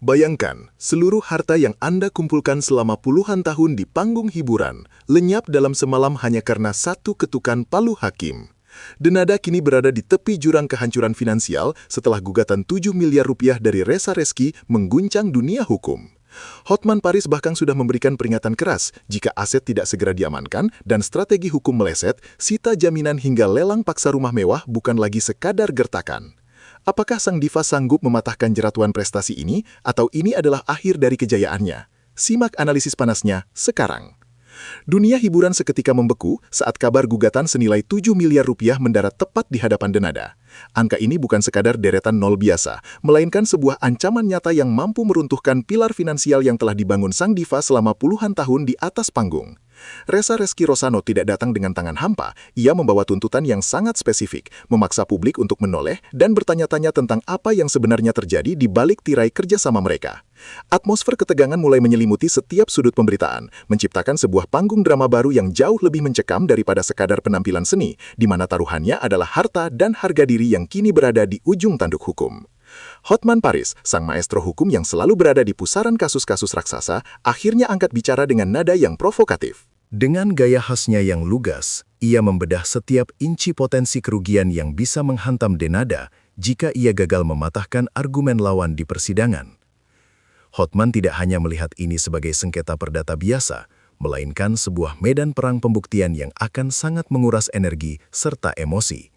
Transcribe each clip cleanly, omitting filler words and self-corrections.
Bayangkan, seluruh harta yang Anda kumpulkan selama puluhan tahun di panggung hiburan, lenyap dalam semalam hanya karena satu ketukan palu hakim. Denada kini berada di tepi jurang kehancuran finansial setelah gugatan 7 miliar rupiah dari Reza Reski mengguncang dunia hukum. Hotman Paris bahkan sudah memberikan peringatan keras jika aset tidak segera diamankan dan strategi hukum meleset, sita jaminan hingga lelang paksa rumah mewah bukan lagi sekadar gertakan. Apakah sang diva sanggup mematahkan jeratuan prestasi ini, atau ini adalah akhir dari kejayaannya? Simak analisis panasnya sekarang. Dunia hiburan seketika membeku saat kabar gugatan senilai 7 miliar rupiah mendarat tepat di hadapan Denada. Angka ini bukan sekadar deretan nol biasa, melainkan sebuah ancaman nyata yang mampu meruntuhkan pilar finansial yang telah dibangun sang diva selama puluhan tahun di atas panggung. Reza Reski Rosano tidak datang dengan tangan hampa, ia membawa tuntutan yang sangat spesifik, memaksa publik untuk menoleh dan bertanya-tanya tentang apa yang sebenarnya terjadi di balik tirai kerjasama mereka. Atmosfer ketegangan mulai menyelimuti setiap sudut pemberitaan, menciptakan sebuah panggung drama baru yang jauh lebih mencekam daripada sekadar penampilan seni, di mana taruhannya adalah harta dan harga diri yang kini berada di ujung tanduk hukum. Hotman Paris, sang maestro hukum yang selalu berada di pusaran kasus-kasus raksasa, akhirnya angkat bicara dengan nada yang provokatif. Dengan gaya khasnya yang lugas, ia membedah setiap inci potensi kerugian yang bisa menghantam Denada jika ia gagal mematahkan argumen lawan di persidangan. Hotman tidak hanya melihat ini sebagai sengketa perdata biasa, melainkan sebuah medan perang pembuktian yang akan sangat menguras energi serta emosi.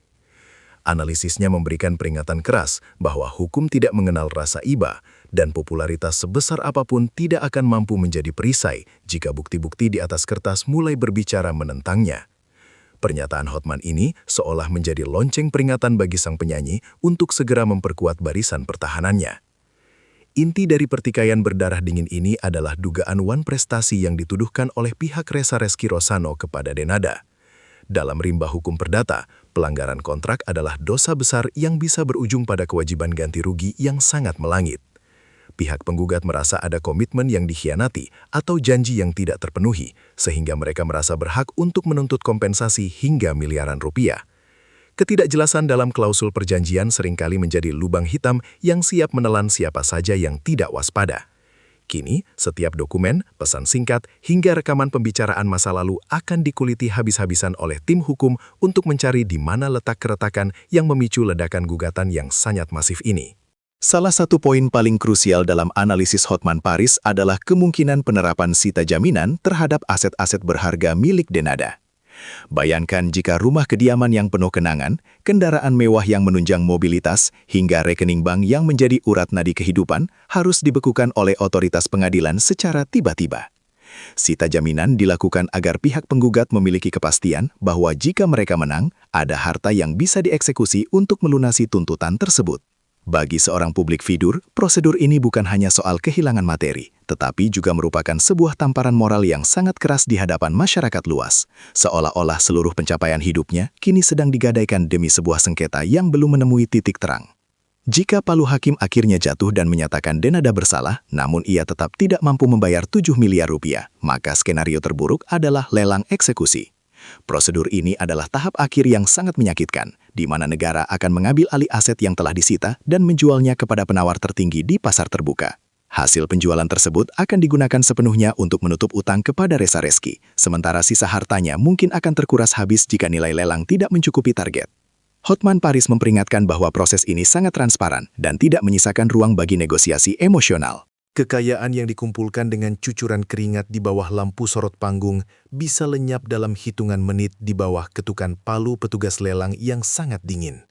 Analisisnya memberikan peringatan keras bahwa hukum tidak mengenal rasa iba dan popularitas sebesar apapun tidak akan mampu menjadi perisai jika bukti-bukti di atas kertas mulai berbicara menentangnya. Pernyataan Hotman ini seolah menjadi lonceng peringatan bagi sang penyanyi untuk segera memperkuat barisan pertahanannya. Inti dari pertikaian berdarah dingin ini adalah dugaan wan prestasi yang dituduhkan oleh pihak Reza Reski Rosano kepada Denada. Dalam rimba hukum perdata, pelanggaran kontrak adalah dosa besar yang bisa berujung pada kewajiban ganti rugi yang sangat melangit. Pihak penggugat merasa ada komitmen yang dikhianati atau janji yang tidak terpenuhi, sehingga mereka merasa berhak untuk menuntut kompensasi hingga miliaran rupiah. Ketidakjelasan dalam klausul perjanjian seringkali menjadi lubang hitam yang siap menelan siapa saja yang tidak waspada. Kini, setiap dokumen, pesan singkat, hingga rekaman pembicaraan masa lalu akan dikuliti habis-habisan oleh tim hukum untuk mencari di mana letak keretakan yang memicu ledakan gugatan yang sangat masif ini. Salah satu poin paling krusial dalam analisis Hotman Paris adalah kemungkinan penerapan sita jaminan terhadap aset-aset berharga milik Denada. Bayangkan jika rumah kediaman yang penuh kenangan, kendaraan mewah yang menunjang mobilitas, hingga rekening bank yang menjadi urat nadi kehidupan harus dibekukan oleh otoritas pengadilan secara tiba-tiba. Sita jaminan dilakukan agar pihak penggugat memiliki kepastian bahwa jika mereka menang, ada harta yang bisa dieksekusi untuk melunasi tuntutan tersebut. Bagi seorang publik figur, prosedur ini bukan hanya soal kehilangan materi, tetapi juga merupakan sebuah tamparan moral yang sangat keras di hadapan masyarakat luas. Seolah-olah seluruh pencapaian hidupnya kini sedang digadaikan demi sebuah sengketa yang belum menemui titik terang. Jika palu hakim akhirnya jatuh dan menyatakan Denada bersalah, namun ia tetap tidak mampu membayar 7 miliar rupiah, maka skenario terburuk adalah lelang eksekusi. Prosedur ini adalah tahap akhir yang sangat menyakitkan, di mana negara akan mengambil alih aset yang telah disita dan menjualnya kepada penawar tertinggi di pasar terbuka. Hasil penjualan tersebut akan digunakan sepenuhnya untuk menutup utang kepada Reza Reski, sementara sisa hartanya mungkin akan terkuras habis jika nilai lelang tidak mencukupi target. Hotman Paris memperingatkan bahwa proses ini sangat transparan dan tidak menyisakan ruang bagi negosiasi emosional. Kekayaan yang dikumpulkan dengan cucuran keringat di bawah lampu sorot panggung bisa lenyap dalam hitungan menit di bawah ketukan palu petugas lelang yang sangat dingin.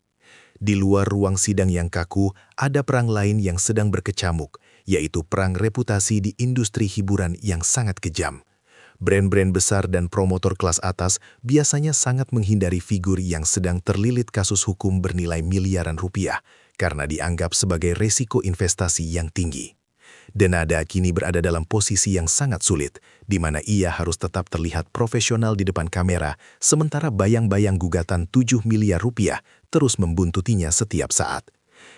Di luar ruang sidang yang kaku, ada perang lain yang sedang berkecamuk, yaitu perang reputasi di industri hiburan yang sangat kejam. Brand-brand besar dan promotor kelas atas biasanya sangat menghindari figur yang sedang terlilit kasus hukum bernilai miliaran rupiah karena dianggap sebagai resiko investasi yang tinggi. Denada kini berada dalam posisi yang sangat sulit, di mana ia harus tetap terlihat profesional di depan kamera, sementara bayang-bayang gugatan 7 miliar rupiah terus membuntutinya setiap saat.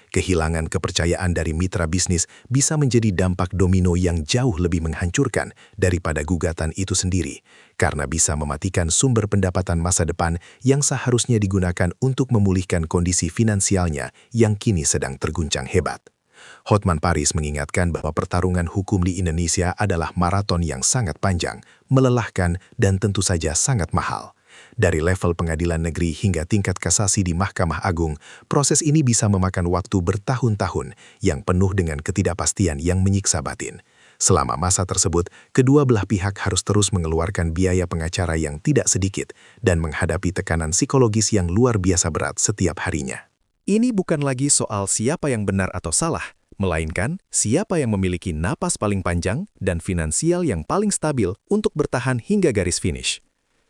Kehilangan kepercayaan dari mitra bisnis bisa menjadi dampak domino yang jauh lebih menghancurkan daripada gugatan itu sendiri, karena bisa mematikan sumber pendapatan masa depan yang seharusnya digunakan untuk memulihkan kondisi finansialnya yang kini sedang terguncang hebat. Hotman Paris mengingatkan bahwa pertarungan hukum di Indonesia adalah maraton yang sangat panjang, melelahkan, dan tentu saja sangat mahal. Dari level pengadilan negeri hingga tingkat kasasi di Mahkamah Agung, proses ini bisa memakan waktu bertahun-tahun yang penuh dengan ketidakpastian yang menyiksa batin. Selama masa tersebut, kedua belah pihak harus terus mengeluarkan biaya pengacara yang tidak sedikit dan menghadapi tekanan psikologis yang luar biasa berat setiap harinya. Ini bukan lagi soal siapa yang benar atau salah, melainkan siapa yang memiliki napas paling panjang dan finansial yang paling stabil untuk bertahan hingga garis finish.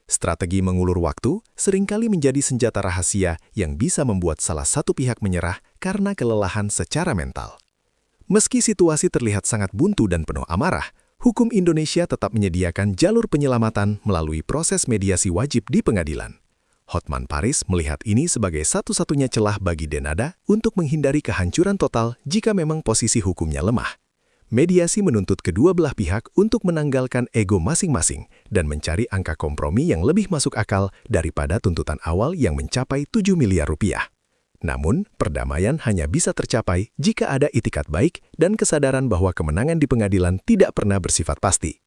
Strategi mengulur waktu seringkali menjadi senjata rahasia yang bisa membuat salah satu pihak menyerah karena kelelahan secara mental. Meski situasi terlihat sangat buntu dan penuh amarah, hukum Indonesia tetap menyediakan jalur penyelamatan melalui proses mediasi wajib di pengadilan. Hotman Paris melihat ini sebagai satu-satunya celah bagi Denada untuk menghindari kehancuran total jika memang posisi hukumnya lemah. Mediasi menuntut kedua belah pihak untuk menanggalkan ego masing-masing dan mencari angka kompromi yang lebih masuk akal daripada tuntutan awal yang mencapai 7 miliar rupiah. Namun, perdamaian hanya bisa tercapai jika ada itikat baik dan kesadaran bahwa kemenangan di pengadilan tidak pernah bersifat pasti.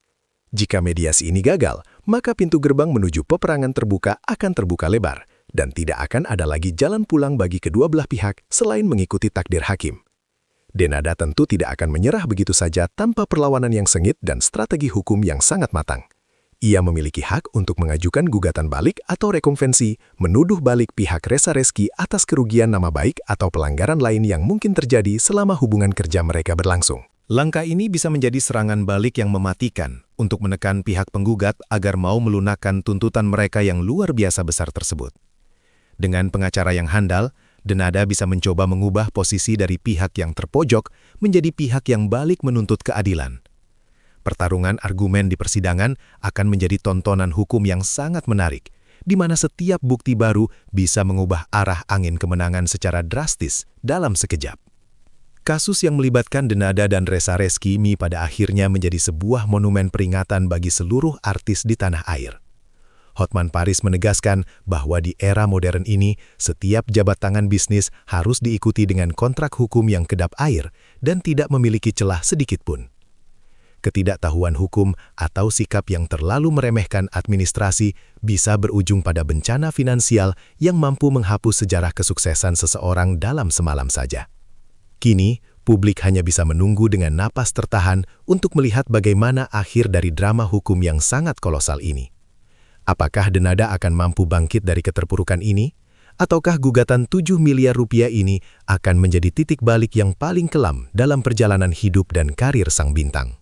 Jika mediasi ini gagal, maka pintu gerbang menuju peperangan terbuka akan terbuka lebar, dan tidak akan ada lagi jalan pulang bagi kedua belah pihak selain mengikuti takdir hakim. Denada tentu tidak akan menyerah begitu saja tanpa perlawanan yang sengit dan strategi hukum yang sangat matang. Ia memiliki hak untuk mengajukan gugatan balik atau rekonvensi, menuduh balik pihak Reza Reski atas kerugian nama baik atau pelanggaran lain yang mungkin terjadi selama hubungan kerja mereka berlangsung. Langkah ini bisa menjadi serangan balik yang mematikan untuk menekan pihak penggugat agar mau melunakkan tuntutan mereka yang luar biasa besar tersebut. Dengan pengacara yang handal, Denada bisa mencoba mengubah posisi dari pihak yang terpojok menjadi pihak yang balik menuntut keadilan. Pertarungan argumen di persidangan akan menjadi tontonan hukum yang sangat menarik, di mana setiap bukti baru bisa mengubah arah angin kemenangan secara drastis dalam sekejap. Kasus yang melibatkan Denada dan Reza Reski pada akhirnya menjadi sebuah monumen peringatan bagi seluruh artis di tanah air. Hotman Paris menegaskan bahwa di era modern ini, setiap jabat tangan bisnis harus diikuti dengan kontrak hukum yang kedap air dan tidak memiliki celah sedikit pun. Ketidaktahuan hukum atau sikap yang terlalu meremehkan administrasi bisa berujung pada bencana finansial yang mampu menghapus sejarah kesuksesan seseorang dalam semalam saja. Kini, publik hanya bisa menunggu dengan napas tertahan untuk melihat bagaimana akhir dari drama hukum yang sangat kolosal ini. Apakah Denada akan mampu bangkit dari keterpurukan ini? Ataukah gugatan 7 miliar rupiah ini akan menjadi titik balik yang paling kelam dalam perjalanan hidup dan karir sang bintang?